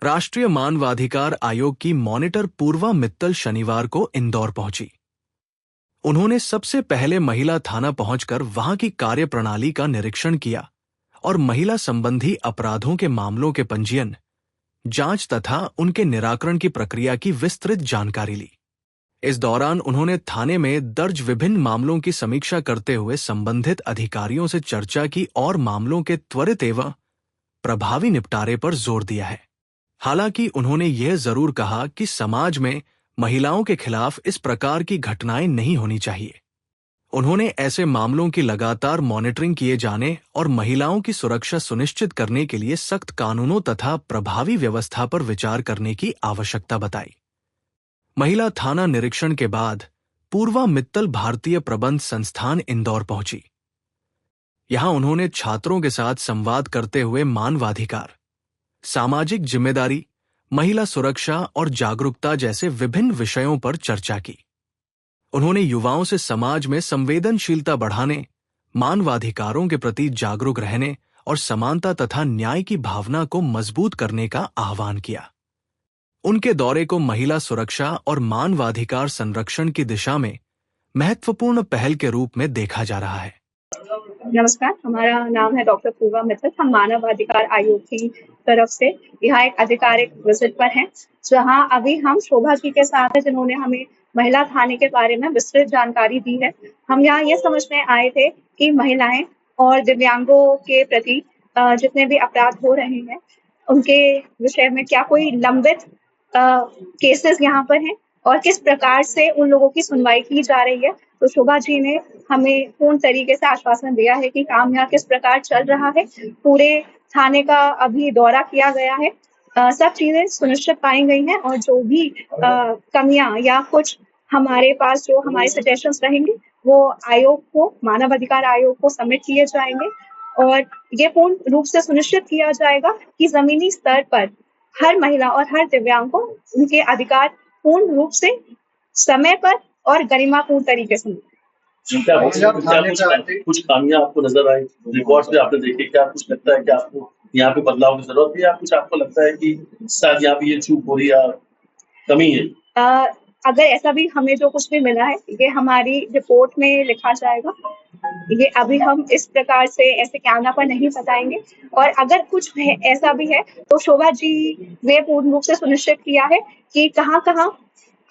राष्ट्रीय मानवाधिकार आयोग की मॉनिटर पूर्वा मित्तल शनिवार को इंदौर पहुंची। उन्होंने सबसे पहले महिला थाना पहुंचकर वहां की कार्यप्रणाली का निरीक्षण किया और महिला संबंधी अपराधों के मामलों के पंजीयन, जांच तथा उनके निराकरण की प्रक्रिया की विस्तृत जानकारी ली। इस दौरान उन्होंने थाने में दर्ज विभिन्न मामलों की समीक्षा करते हुए संबंधित अधिकारियों से चर्चा की और मामलों के त्वरित एवं प्रभावी निपटारे पर जोर दिया है। हालांकि उन्होंने यह जरूर कहा कि समाज में महिलाओं के खिलाफ इस प्रकार की घटनाएं नहीं होनी चाहिए। उन्होंने ऐसे मामलों की लगातार मॉनिटरिंग किए जाने और महिलाओं की सुरक्षा सुनिश्चित करने के लिए सख्त कानूनों तथा प्रभावी व्यवस्था पर विचार करने की आवश्यकता बताई। महिला थाना निरीक्षण के बाद पूर्वा मित्तल भारतीय प्रबंध संस्थान इंदौर पहुंची। यहां उन्होंने छात्रों के साथ संवाद करते हुए मानवाधिकार, सामाजिक जिम्मेदारी, महिला सुरक्षा और जागरूकता जैसे विभिन्न विषयों पर चर्चा की। उन्होंने युवाओं से समाज में संवेदनशीलता बढ़ाने, मानवाधिकारों के प्रति जागरूक रहने और समानता तथा न्याय की भावना को मजबूत करने का आह्वान किया। उनके दौरे को महिला सुरक्षा और मानवाधिकार संरक्षण की दिशा में महत्वपूर्ण पहल के रूप में देखा जा रहा है। नमस्कार, हमारा नाम है डॉक्टर पूर्वा मित्तल। हम मानवाधिकार आयोग की तरफ से यहाँ एक आधिकारिक विजिट पर हैं, जहाँ अभी हम शोभा जी के साथ हैं, जिन्होंने हमें महिला थाने के बारे में विस्तृत जानकारी दी है। हम यहाँ ये समझने आए थे कि महिलाएं और दिव्यांगों के प्रति जितने भी अपराध हो रहे हैं, उनके विषय में क्या कोई लंबित केसेस यहाँ पर हैं और किस प्रकार से उन लोगों की सुनवाई की जा रही है। तो शोभा जी ने हमें पूर्ण तरीके से आश्वासन दिया है कि काम यहाँ किस प्रकार चल रहा है। पूरे थाने का अभी दौरा किया गया है, सब चीजें सुनिश्चित पाई गई हैं और जो भी कमियां या कुछ हमारे पास जो हमारे सजेशंस रहेंगे वो आयोग को, मानव अधिकार आयोग को सबमिट किए जाएंगे और ये पूर्ण रूप से सुनिश्चित किया जाएगा कि जमीनी स्तर पर हर महिला और हर दिव्यांग को उनके अधिकार पूर्ण रूप से समय पर और गरिमापूर्ण तरीके से कुछ खामियां आपको नजर आई रिकॉर्ड्स में आपने देखे, क्या कुछ लगता है कि आपको यहाँ पे बदलाव की जरूरत है या कुछ आपको लगता है कि शायद यहाँ पे ये चूक हो रही है, कमी है? अगर ऐसा भी हमें जो कुछ भी मिला है ये हमारी रिपोर्ट में लिखा जाएगा। ये अभी हम इस प्रकार से ऐसे कैमरा पर नहीं बताएंगे और अगर कुछ ऐसा भी है तो शोभा जी ने पूर्ण रूप से सुनिश्चित किया है कि कहाँ कहाँ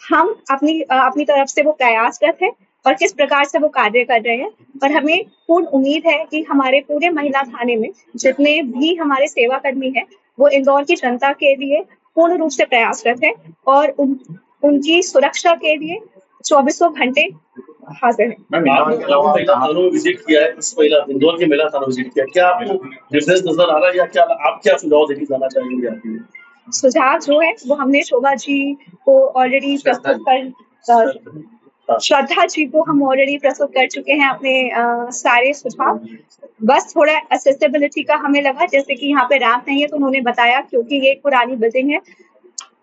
हम अपनी तरफ से वो प्रयासरत है और किस प्रकार से वो कार्य कर रहे हैं। और हमें पूर्ण उम्मीद है कि हमारे पूरे महिला थाने में जितने भी हमारे सेवा कर्मी हैं वो इंदौर की जनता के लिए पूर्ण रूप से प्रयासरत है और उनकी सुरक्षा के लिए 24 घंटे हाजिर है। विजिट किया है, इंदौर के महिला थाना विजिट किया, क्या आपको डिफरेंस नजर आ रहा है या क्या आप क्या सुझाव देके जाना चाहेंगे? सुझाव जो है वो हमने शोभा जी को ऑलरेडी प्रस्तुत कर श्रद्धा जी को हम ऑलरेडी प्रस्तुत कर चुके हैं अपने सारे सुझाव। बस थोड़ा एक्सेसिबिलिटी का हमें लगा, जैसे कि यहाँ पे रैंप नहीं है तो उन्होंने बताया क्योंकि ये एक पुरानी बिल्डिंग है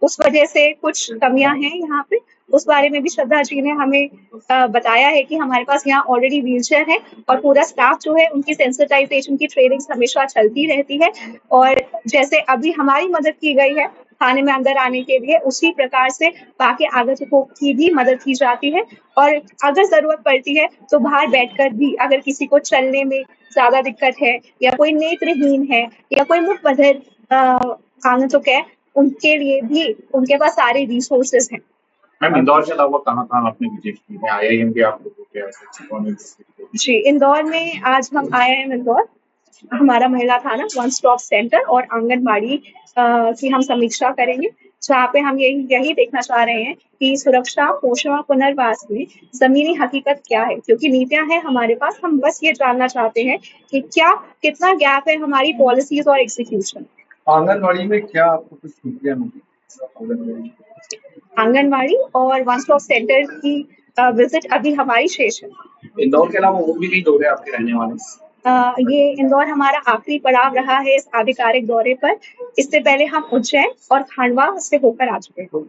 उस वजह से कुछ कमियां हैं यहाँ पे। उस बारे में भी श्रद्धा जी ने हमें बताया है कि हमारे पास यहाँ ऑलरेडी व्हीलचेयर है और पूरा स्टाफ जो है उनकी सेंसिटाइजेशन की ट्रेनिंग हमेशा चलती रहती है और जैसे अभी हमारी मदद की गई है थाने में अंदर आने के लिए, उसी प्रकार से बाकी आगंतुकों की भी मदद की जाती है और अगर जरूरत पड़ती है तो बाहर बैठकर भी अगर किसी को चलने में ज्यादा दिक्कत है या कोई नेत्रहीन है या कोई मुखबधिर आगंतुक है, उनके लिए भी उनके पास सारे रिसोर्सेज हैं। मैम, इंदौर के अलावा कहाँ आपने विजिट की है? IIM भी आप लोगों के? जी, इंदौर में आज हम IIM इंदौर, हमारा महिला थाना, वन स्टॉप सेंटर और आंगनबाड़ी की हम समीक्षा करेंगे, जहाँ पे हम यही देखना चाह रहे हैं कि सुरक्षा, पोषण और पुनर्वास में जमीनी हकीकत क्या है, क्योंकि नीतियां हैं हमारे पास। हम बस ये जानना चाहते हैं कि कितना गैप है हमारी पॉलिसीज और एग्जीक्यूशन। आंगनबाड़ी में क्या आपको कुछ नीतियां मिली? आंगनबाड़ी और वन स्टॉप सेंटर की विजिट अभी हमारी शेष है। इंदौर के अलावा वो भी नहीं दौरे आपके रहने वाले? ये इंदौर हमारा आखिरी पड़ाव रहा है इस आधिकारिक दौरे पर। इससे पहले हम उज्जैन और खंडवा से होकर आ चुके हैं।